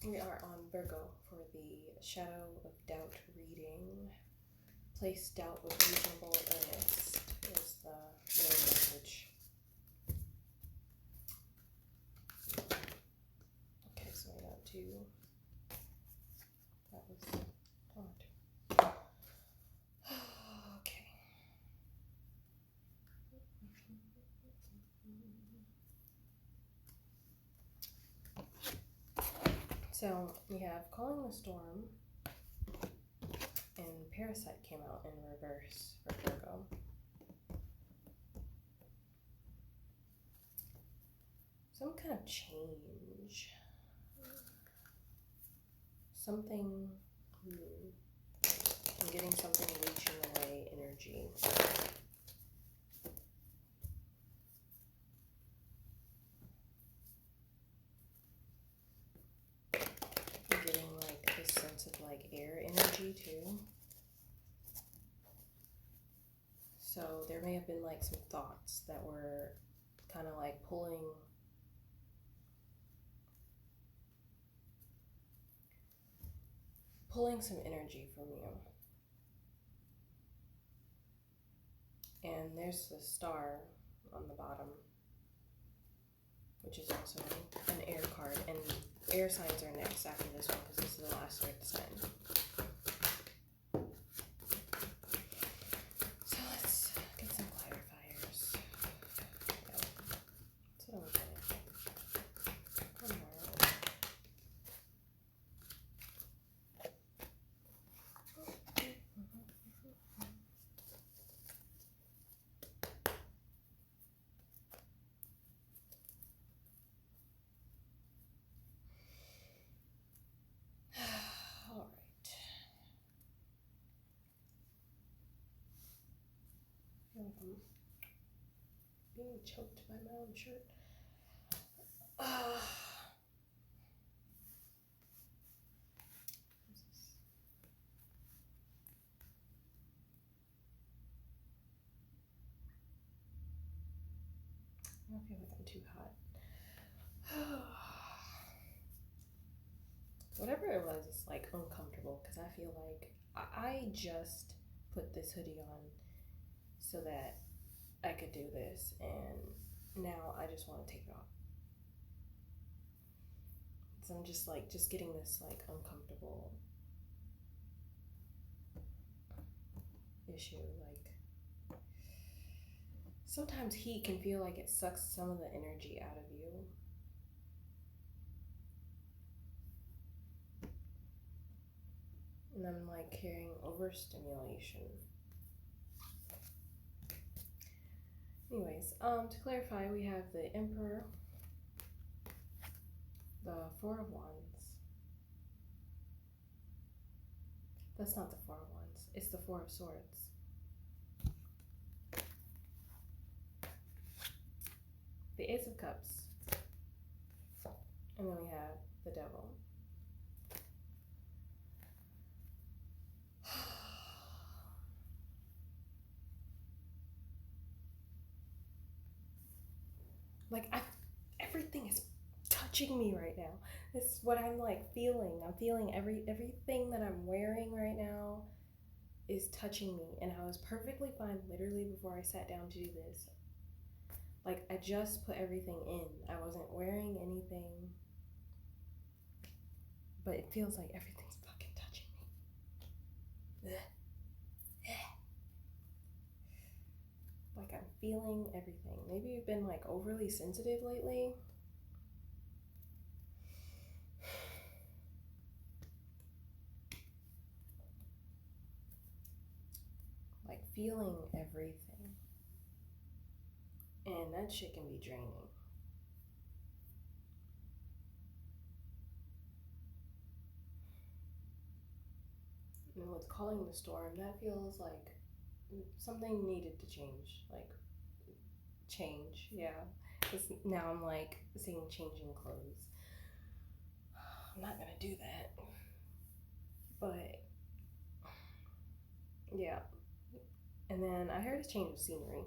We are on Virgo for the Shadow of Doubt reading. Place doubt with reasonable earnest is the main message. Okay, so we got two. That was hard. Okay. So we have Calling the Storm, and Parasite came out in reverse for Virgo. Some kind of change. Something. I'm getting something reaching away energy. I'm getting like this sense of like air energy too. So there may have been like some thoughts that were kind of like pulling some energy from you. And there's the star on the bottom, which is also an air card. And air signs are next after this one because this is the last earth sign. So let's get some clarifiers. That's what I'm getting. One more. All right. I feel like I'm being choked by my own shirt. I don't feel like I'm too hot. Whatever it was, it's like uncomfortable because I feel like I just put this hoodie on so that I could do this, and now I just want to take it off. So I'm just getting this like uncomfortable issue. Like sometimes heat can feel like it sucks some of the energy out of you. And I'm like carrying overstimulation. Anyways, to clarify, we have the Emperor, the Four of Wands. That's not the Four of Wands, it's the Four of Swords. The Ace of Cups. And then we have the Devil. Like everything is touching me right now. This is what I'm like feeling. I'm feeling everything that I'm wearing right now is touching me, and I was perfectly fine literally before I sat down to do this. Like I just put everything in. I wasn't wearing anything, but it feels like everything's fucking touching me. Like I'm feeling everything. Maybe you've been like overly sensitive lately. Like feeling everything. And that shit can be draining. And with Calling the Storm, that feels like something needed to change. Like change, yeah. Because now I'm like seeing changing clothes. I'm not gonna do that. But yeah. And then I heard a change of scenery.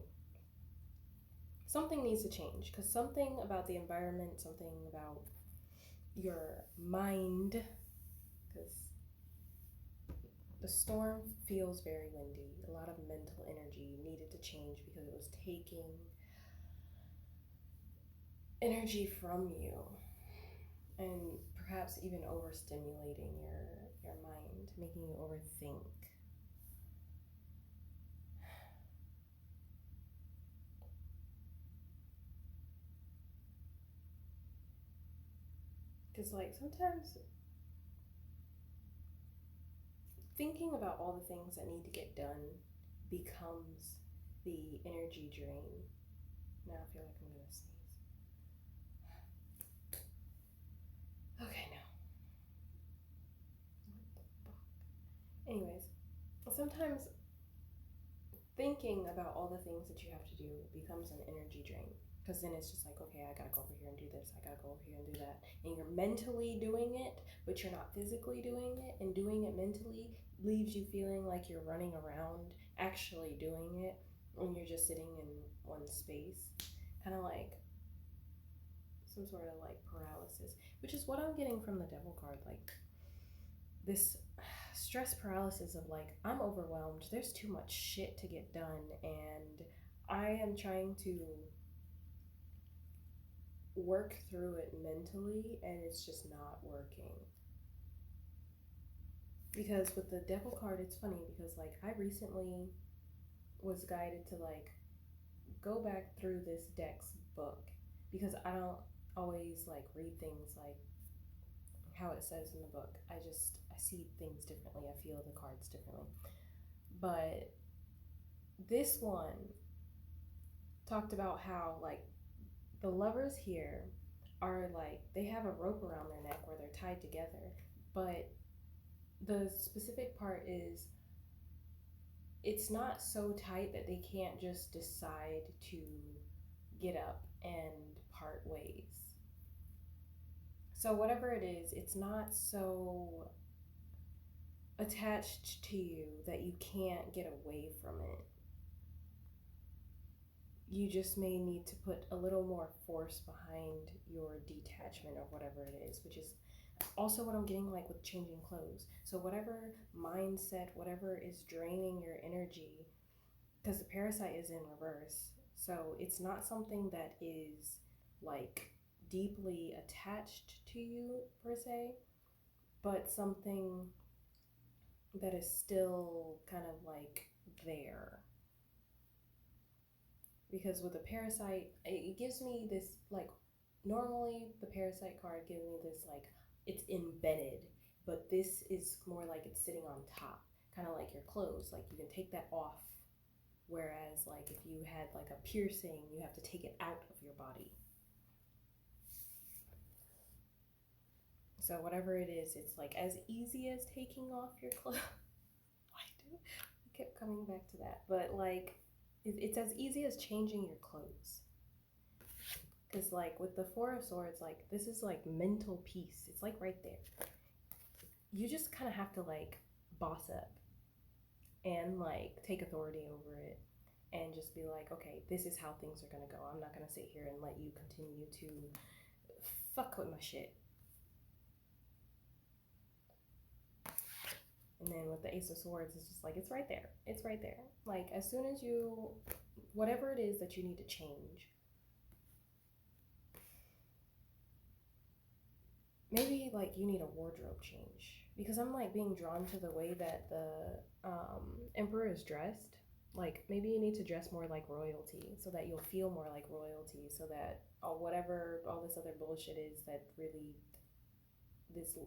Something needs to change because something about the environment, something about your mind, because the storm feels very windy. A lot of mental energy needed to change because it was taking energy from you and perhaps even overstimulating your mind, making you overthink. Because, like, sometimes thinking about all the things that need to get done becomes the energy drain. Now I feel like I'm gonna sneeze. Okay, now. What the fuck? Anyways, sometimes thinking about all the things that you have to do becomes an energy drain. Because then it's just like, okay, I gotta go over here and do this, I gotta go over here and do that. And you're mentally doing it, but you're not physically doing it. And doing it mentally leaves you feeling like you're running around actually doing it when you're just sitting in one space. Kind of like some sort of like paralysis, which is what I'm getting from the devil card. Like this stress paralysis of like, I'm overwhelmed, there's too much shit to get done, and I am trying to work through it mentally, and it's just not working. Because with the devil card, it's funny because like I recently was guided to like go back through this deck's book, because I don't always like read things like how it says in the book. I see things differently, I feel the cards differently. But this one talked about how like the lovers here are like, they have a rope around their neck where they're tied together, but the specific part is it's not so tight that they can't just decide to get up and part ways. So whatever it is, it's not so attached to you that you can't get away from it. You just may need to put a little more force behind your detachment of whatever it is, which is also what I'm getting like with changing clothes. So whatever mindset, whatever is draining your energy, because the parasite is in reverse, so it's not something that is like deeply attached to you per se, but something that is still kind of like there. Because with a parasite, it gives me this like, normally the parasite card gives me this like, it's embedded, but this is more like it's sitting on top, kind of like your clothes, like you can take that off, whereas like if you had like a piercing, you have to take it out of your body. So whatever it is, it's like as easy as taking off your clothes. I kept coming back to that, but like it's as easy as changing your clothes. Because like with the Four of Swords, like this is like mental peace. It's like right there. You just kind of have to like boss up and like take authority over it and just be like, okay, this is how things are gonna go. I'm not gonna sit here and let you continue to fuck with my shit. And then with the Ace of Swords, it's just like, it's right there. It's right there. Like as soon as you, whatever it is that you need to change, maybe like you need a wardrobe change, because I'm like being drawn to the way that the emperor is dressed. Like maybe you need to dress more like royalty so that you'll feel more like royalty, so that whatever all this other bullshit is that really, this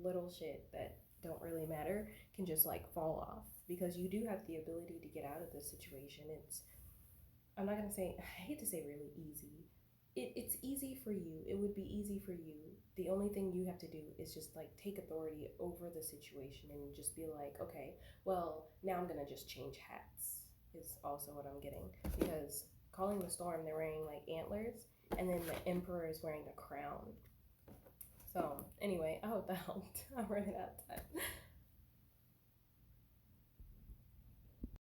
little shit that don't really matter, can just like fall off, because you do have the ability to get out of this situation. It's, I'm not gonna say, I hate to say really easy. It's easy for you. It would be easy for you. The only thing you have to do is just like take authority over the situation and just be like, okay, well, now I'm gonna just change hats, is also what I'm getting. Because calling the storm, they're wearing like antlers, and then the emperor is wearing a crown. So anyway, I hope that helped. I'm running out of time.